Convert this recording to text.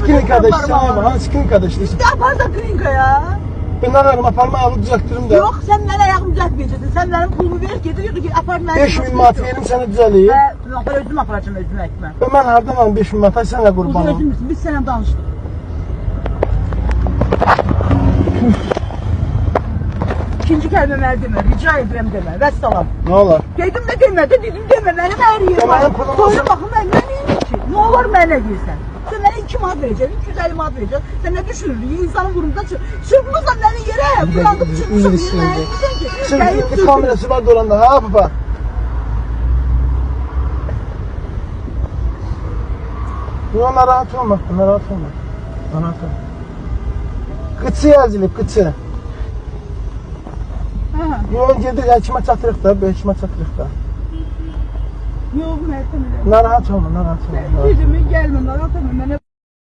Hansı klinikada işləyirəm? Hansı klinikada işləyirəm? İşte apar da klinikaya. Ben ararım, aparma ağrı düzəltdirim də. Yok sen bana ayağımı düzeltmeyeceksin. Sen benim pulumu ver gidiyordu ki apar ben. 5000 manat verim sənə düzəleyim. Apar özüm aparacağım özüme ekmek. Və mən hardan alım 5000 manat? Ay sənə Uzun qurbanım. özümüzsün. Biz seninle danıştık. İkinci kelime deme. Rica ederim deme. Vesselam. Nə olar? Dedim de deme. Dedim deme. Benim her yerim Ya var. benim pulum Sonra olsa- bakın ben ne diyeyim ki? Ne olur ben ne diysen? Sen bana 2 manat vereceksin, 250 manat vereceksin. Sen ne düşünürdün? İnsanın burnunda çırpınırsan beni yere. Burandık çırpınırsan İyi yere. Diyeceksin ki. Gelip Şimdi sürtün. kamerası var dolanda. Ha baba. Yo narahat olma. Narahat olma. Narahat olma. Qıçı yazılıb, qıçı. Ha. Yo gedir həkimə çatırıq da, bu həkimə çatırıq da. Yok Mert'im. Narahat olma, narahat olma. Dedim gelmem. Anlatamam.